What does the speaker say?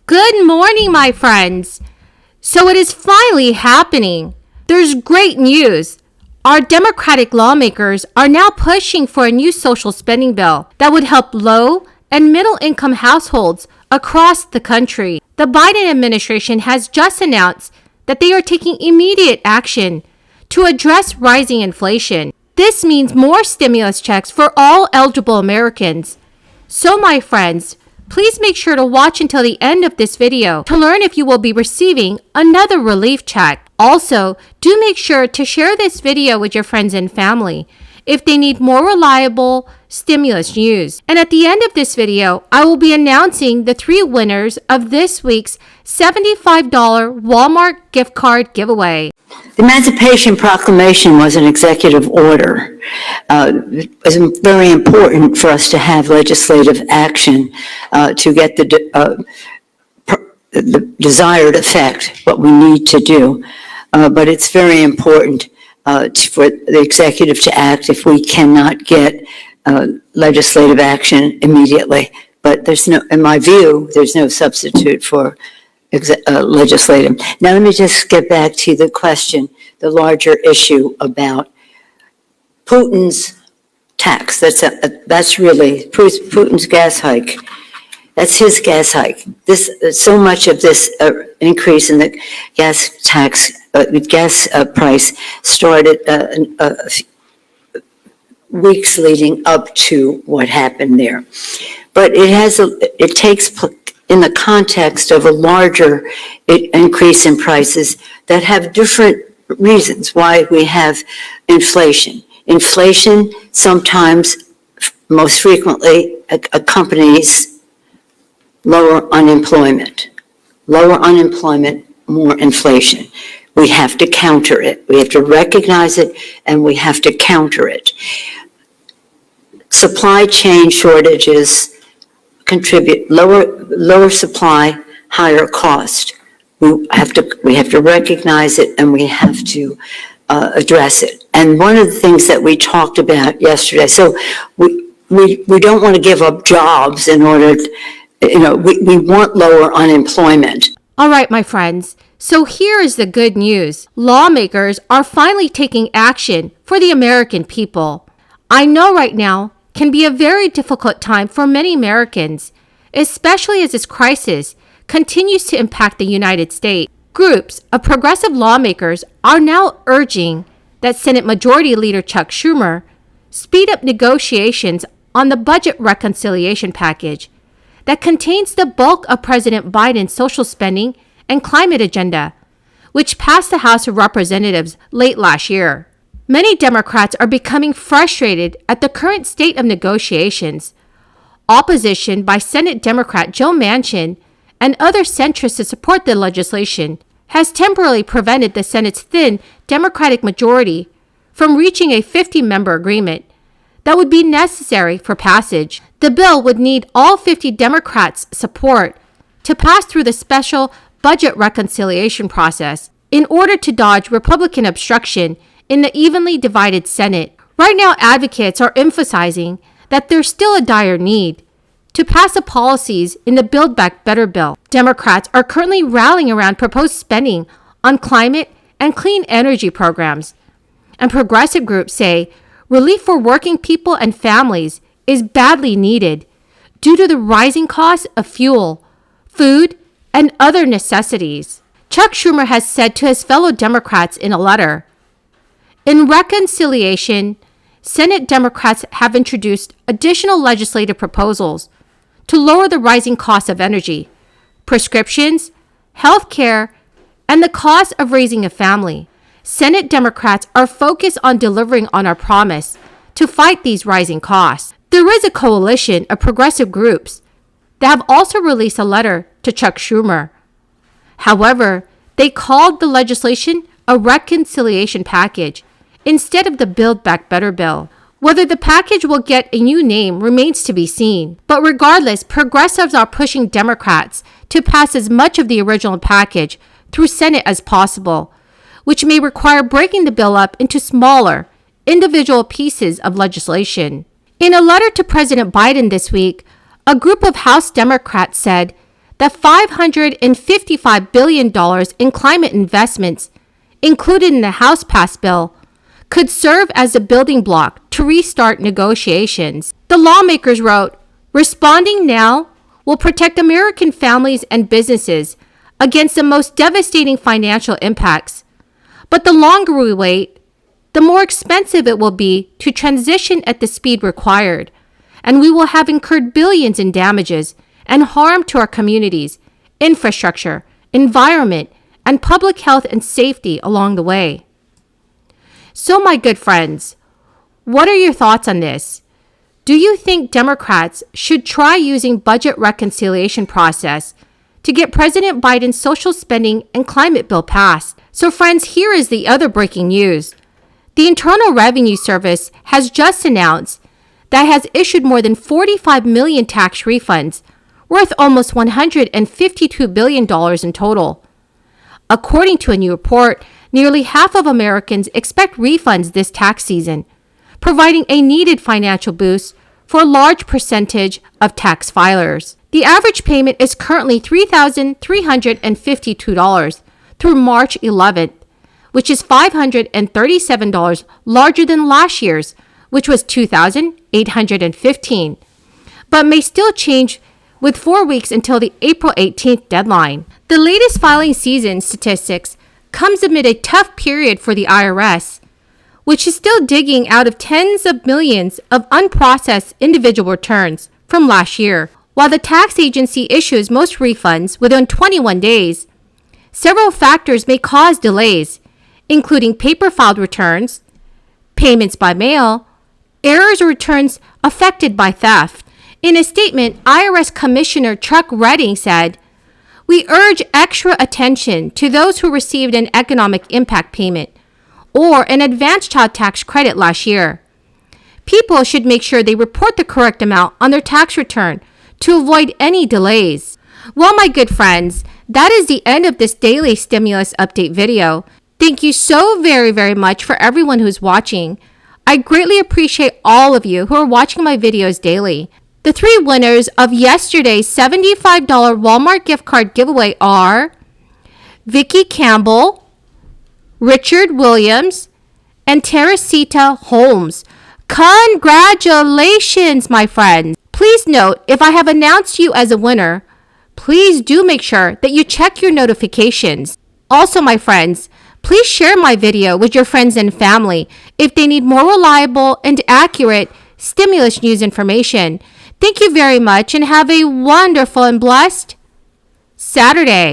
Good morning, my friends. So it is finally happening. There's great news. Our Democratic lawmakers are now pushing for a new social spending bill that would help low and middle income households across the country. The Biden administration has just announced that they are taking immediate action to address rising inflation. This means more stimulus checks for all eligible Americans. So, my friends, please make sure to watch until the end of this video to learn if you will be receiving another relief check. Also, do make sure to share this video with your friends and family if they need more reliable stimulus news. And at the end of this video, I will be announcing the 3 winners of this week's $75 Walmart gift card giveaway. The Emancipation Proclamation was an executive order. It was very important for us to have legislative action to get the desired effect, what we need to do. But it's very important for the executive to act if we cannot get legislative action immediately. But there's no, in my view, there's no substitute for legislative. Now, let me just get back to the question, the larger issue about Putin's tax. That's really Putin's gas hike. That's his gas hike. So much of this increase in the gas tax, gas price started weeks leading up to what happened there. But it takes in the context of a larger increase in prices that have different reasons why we have inflation. Inflation sometimes, most frequently, accompanies lower unemployment. Lower unemployment, more inflation. We have to counter it. We have to recognize it, and we have to counter it. Supply chain shortages contribute lower supply, higher cost. We have to recognize it, and we have to address it. And one of the things that we talked about yesterday, so we don't want to give up jobs in order to, we want lower unemployment. All right, my friends. So here is the good news. Lawmakers are finally taking action for the American people. I know right now can be a very difficult time for many Americans, especially as this crisis continues to impact the United States. Groups of progressive lawmakers are now urging that Senate Majority Leader Chuck Schumer speed up negotiations on the budget reconciliation package that contains the bulk of President Biden's social spending and climate agenda, which passed the House of Representatives late last year. Many Democrats are becoming frustrated at the current state of negotiations. Opposition by Senate Democrat Joe Manchin and other centrists to support the legislation has temporarily prevented the Senate's thin Democratic majority from reaching a 50-member agreement that would be necessary for passage. The bill would need all 50 Democrats' support to pass through the special budget reconciliation process in order to dodge Republican obstruction in the evenly divided Senate. Right now, advocates are emphasizing that there's still a dire need to pass the policies in the Build Back Better bill. Democrats are currently rallying around proposed spending on climate and clean energy programs. And progressive groups say relief for working people and families is badly needed due to the rising cost of fuel, food, and other necessities. Chuck Schumer has said to his fellow Democrats in a letter, "In reconciliation, Senate Democrats have introduced additional legislative proposals to lower the rising cost of energy, prescriptions, health care, and the cost of raising a family. Senate Democrats are focused on delivering on our promise to fight these rising costs." There is a coalition of progressive groups that have also released a letter to Chuck Schumer. However, they called the legislation a reconciliation package instead of the Build Back Better bill. Whether the package will get a new name remains to be seen. But regardless, progressives are pushing Democrats to pass as much of the original package through Senate as possible, which may require breaking the bill up into smaller, individual pieces of legislation. In a letter to President Biden this week, a group of House Democrats said that $555 billion in climate investments, included in the House-passed bill, could serve as a building block to restart negotiations. The lawmakers wrote, "Responding now will protect American families and businesses against the most devastating financial impacts. But the longer we wait, the more expensive it will be to transition at the speed required, and we will have incurred billions in damages and harm to our communities, infrastructure, environment, and public health and safety along the way." So, my good friends, what are your thoughts on this? Do you think Democrats should try using budget reconciliation process to get President Biden's social spending and climate bill passed? So, friends, here is the other breaking news. The Internal Revenue Service has just announced that it has issued more than 45 million tax refunds, worth almost $152 billion in total. According to a new report, nearly half of Americans expect refunds this tax season, providing a needed financial boost for a large percentage of tax filers. The average payment is currently $3,352 through March 11th, which is $537 larger than last year's, which was $2,815, but may still change with 4 weeks until the April 18th deadline. The latest filing season statistics comes amid a tough period for the IRS, which is still digging out of tens of millions of unprocessed individual returns from last year. While the tax agency issues most refunds within 21 days, several factors may cause delays, including paper-filed returns, payments by mail, errors or returns affected by theft. In a statement, IRS Commissioner Chuck Redding said, "We urge extra attention to those who received an economic impact payment or an advanced child tax credit last year. People should make sure they report the correct amount on their tax return to avoid any delays." Well, my good friends, that is the end of this daily stimulus update video. Thank you so very, very much for everyone who's watching. I greatly appreciate all of you who are watching my videos daily. The 3 winners of yesterday's $75 Walmart gift card giveaway are Vicky Campbell, Richard Williams, and Teresita Holmes. Congratulations, my friends! Please note, if I have announced you as a winner, please do make sure that you check your notifications. Also, my friends, please share my video with your friends and family if they need more reliable and accurate stimulus news information. Thank you very much and have a wonderful and blessed Saturday.